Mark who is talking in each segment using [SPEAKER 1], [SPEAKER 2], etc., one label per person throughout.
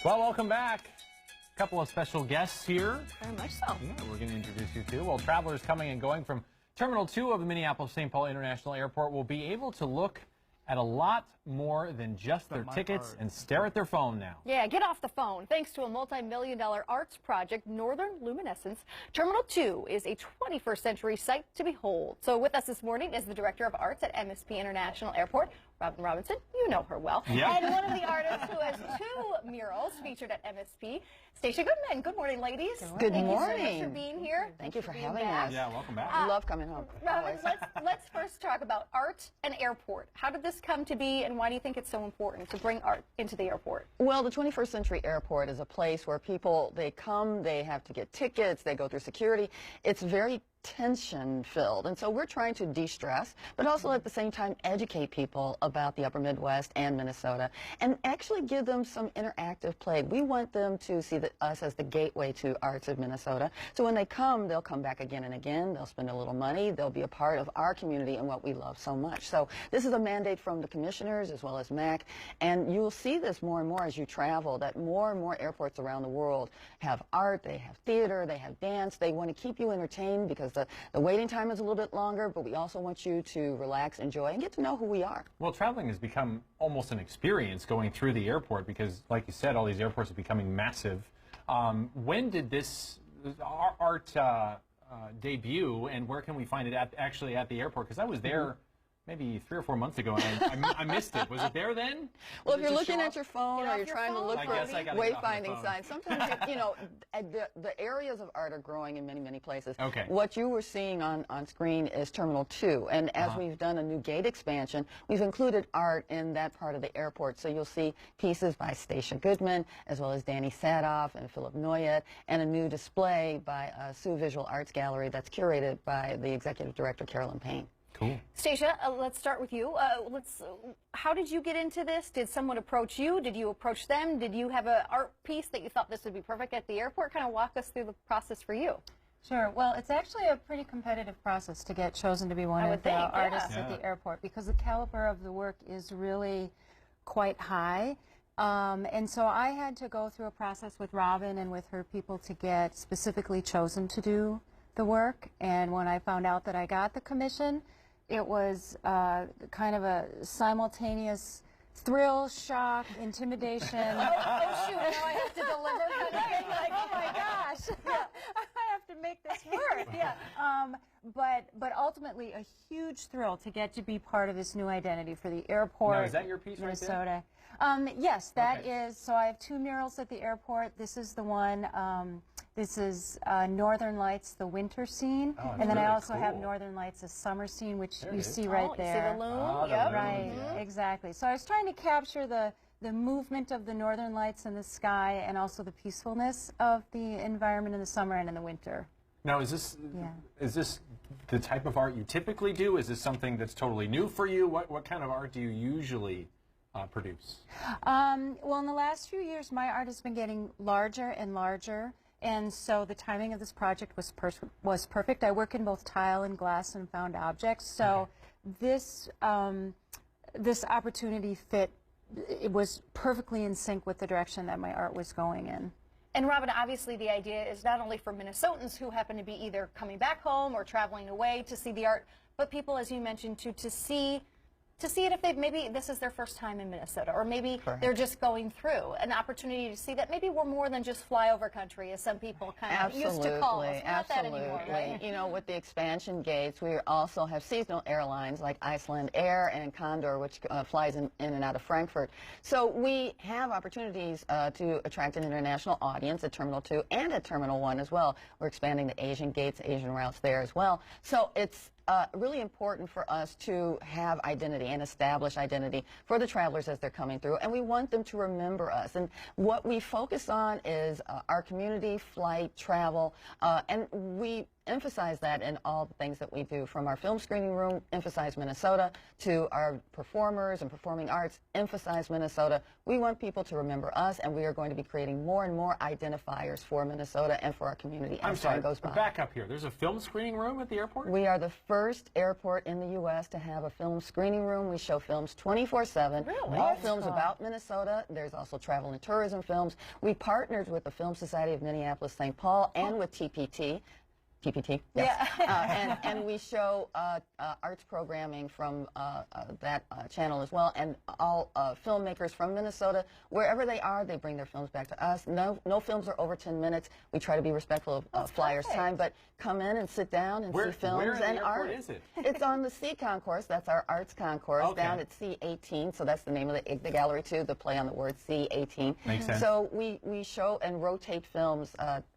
[SPEAKER 1] Well, welcome back. A couple of special guests here.
[SPEAKER 2] Very much so.
[SPEAKER 1] Yeah, we're going to introduce you to. Well, travelers coming and going from Terminal 2 of the Minneapolis-St. Paul International Airport will be able to look at a lot more than just their tickets and stare at their phone now.
[SPEAKER 2] Yeah, get off the phone. Thanks to a multi-million-dollar arts project, Northern Luminescence, Terminal 2 is a 21st century sight to behold. So with us this morning is the Director of Arts at MSP International Airport, Robin Robinson. You know her well.
[SPEAKER 1] Yeah.
[SPEAKER 2] And one of the artists who has 2 murals featured at MSP, Stacia Goodman. Good morning, ladies.
[SPEAKER 3] Good morning.
[SPEAKER 2] Thank you so much for being here.
[SPEAKER 3] Thank you for
[SPEAKER 2] being
[SPEAKER 3] having
[SPEAKER 2] back.
[SPEAKER 3] us.
[SPEAKER 1] Yeah, welcome back.
[SPEAKER 3] I love coming home.
[SPEAKER 2] Robin, let's first talk about art and airport. How did this come to be, and why do you think it's so important to bring art into the airport?
[SPEAKER 3] Well, the 21st Century Airport is a place where people, they come, they have to get tickets, they go through security. It's very tension-filled, and so we're trying to de-stress, but also at the same time educate people about the Upper Midwest and Minnesota, and actually give them some interactive play. We want them to see us as the gateway to arts of Minnesota, so when they come, they'll come back again and again, they'll spend a little money, they'll be a part of our community and what we love so much. So this is a mandate from the commissioners as well as MAC, and you'll see this more and more as you travel, that more and more airports around the world have art, they have theater, they have dance, they want to keep you entertained because the waiting time is a little bit longer, but we also want you to relax, enjoy, and get to know who we are.
[SPEAKER 1] Well, traveling has become almost an experience going through the airport because, like you said, all these airports are becoming massive. When did this art debut, and where can we find it actually at the airport? Because I was there maybe 3 or 4 months ago, and I missed it. Was it there then?
[SPEAKER 3] Well, if you're looking at your phone or you're trying to look for
[SPEAKER 1] wayfinding
[SPEAKER 3] signs, sometimes, you know, the areas of art are growing in many, many places.
[SPEAKER 1] Okay.
[SPEAKER 3] What you were seeing on screen is Terminal 2, and as we've done a new gate expansion, we've included art in that part of the airport. So you'll see pieces by Stacia Goodman, as well as Danny Sadoff and Philip Noyet, and a new display by Sioux Visual Arts Gallery that's curated by the Executive Director, Carolyn Payne.
[SPEAKER 1] Cool.
[SPEAKER 2] Stacia, let's start with you. How did you get into this? Did someone approach you? Did you approach them? Did you have an art piece that you thought this would be perfect at the airport? Kind of walk us through the process for you.
[SPEAKER 4] Sure. Well, it's actually a pretty competitive process to get chosen to be one of the artists at the airport because the caliber of the work is really quite high. And so I had to go through a process with Robin and with her people to get specifically chosen to do the work. And when I found out that I got the commission, it was kind of a simultaneous thrill, shock, intimidation.
[SPEAKER 2] Oh, shoot, now I have to deliver.
[SPEAKER 4] Like, oh my gosh, I have to make this work. Yeah. But ultimately a huge thrill to get to be part of this new identity for the airport.
[SPEAKER 1] Now, is that your piece
[SPEAKER 4] Minnesota?
[SPEAKER 1] Right there?
[SPEAKER 4] Yes, that is. So I have 2 murals at the airport. This is the one. This is Northern Lights, the winter scene, and then I also have Northern Lights, the summer scene, which you see right there.
[SPEAKER 2] You see the loom? Yep.
[SPEAKER 4] Right, exactly. So I was trying to capture the movement of the Northern Lights in the sky and also the peacefulness of the environment in the summer and in the winter.
[SPEAKER 1] Now, is this the type of art you typically do? Is this something that's totally new for you? What kind of art do you usually produce?
[SPEAKER 4] Well, in the last few years, my art has been getting larger and larger. And so the timing of this project was perfect. I work in both tile and glass and found objects. So this this opportunity it was perfectly in sync with the direction that my art was going in.
[SPEAKER 2] And Robin, obviously the idea is not only for Minnesotans who happen to be either coming back home or traveling away to see the art, but people, as you mentioned, to see it if maybe this is their first time in Minnesota, or maybe they're just going through an opportunity to see that maybe we're more than just flyover country, as some people kind of used to call us. We're not that anymore, right?
[SPEAKER 3] You know, with the expansion gates, we also have seasonal airlines like Iceland Air and Condor, which flies in and out of Frankfurt. So we have opportunities to attract an international audience at Terminal 2 and at Terminal 1 as well. We're expanding the Asian gates, Asian routes there as well. So it's really important for us to have identity and establish identity for the travelers as they're coming through, and we want them to remember us. And what we focus on is our community, flight, travel, and we emphasize that in all the things that we do, from our film screening room, emphasize Minnesota, to our performers and performing arts, emphasize Minnesota. We want people to remember us, and we are going to be creating more and more identifiers for Minnesota and for our community as time goes by.
[SPEAKER 1] Back up here. There's a film screening room at the airport?
[SPEAKER 3] We are the first airport in the U.S. to have a film screening room. We show films 24/7.
[SPEAKER 2] Really?
[SPEAKER 3] All films about Minnesota. There's also travel and tourism films. We partnered with the Film Society of Minneapolis-St. Paul and with TPT. TPT, yes.
[SPEAKER 2] Yeah.
[SPEAKER 3] And we show arts programming from that channel as well. And all filmmakers from Minnesota, wherever they are, they bring their films back to us. No films are over 10 minutes. We try to be respectful of Flyers' time, but come in and sit down and see films
[SPEAKER 1] where in
[SPEAKER 3] and
[SPEAKER 1] the
[SPEAKER 3] art.
[SPEAKER 1] airport is it?
[SPEAKER 3] It's on the C concourse. That's our arts concourse down at C18. So that's the name of the gallery too. The play on the word C18.
[SPEAKER 1] Makes sense.
[SPEAKER 3] So we show and rotate films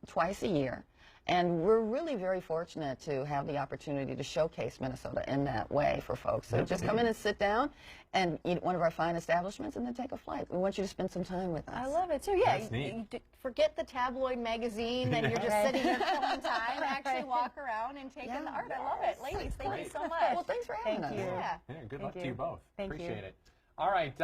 [SPEAKER 3] twice a year. And we're really very fortunate to have the opportunity to showcase Minnesota in that way for folks. So just come in and sit down and eat at one of our fine establishments and then take a flight. We want you to spend some time with us.
[SPEAKER 2] I love it too. Yeah,
[SPEAKER 1] That's neat.
[SPEAKER 2] Forget the tabloid magazine and you're just sitting there killing time. Actually walk around and take in the art. I love it. Ladies, thank you so much.
[SPEAKER 3] Well, thanks for having us.
[SPEAKER 2] Yeah.
[SPEAKER 1] Yeah, good luck to you both.
[SPEAKER 4] Thank
[SPEAKER 1] Appreciate
[SPEAKER 4] you.
[SPEAKER 1] it. All right,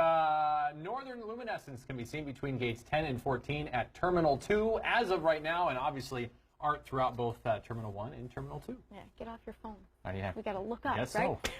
[SPEAKER 1] Northern Luminescence can be seen between gates 10 and 14 at Terminal 2 as of right now, and obviously art throughout both Terminal 1 and Terminal 2.
[SPEAKER 2] Yeah, get off your phone.
[SPEAKER 1] Yeah.
[SPEAKER 2] We got to look up,
[SPEAKER 1] Guess
[SPEAKER 2] right?
[SPEAKER 1] so.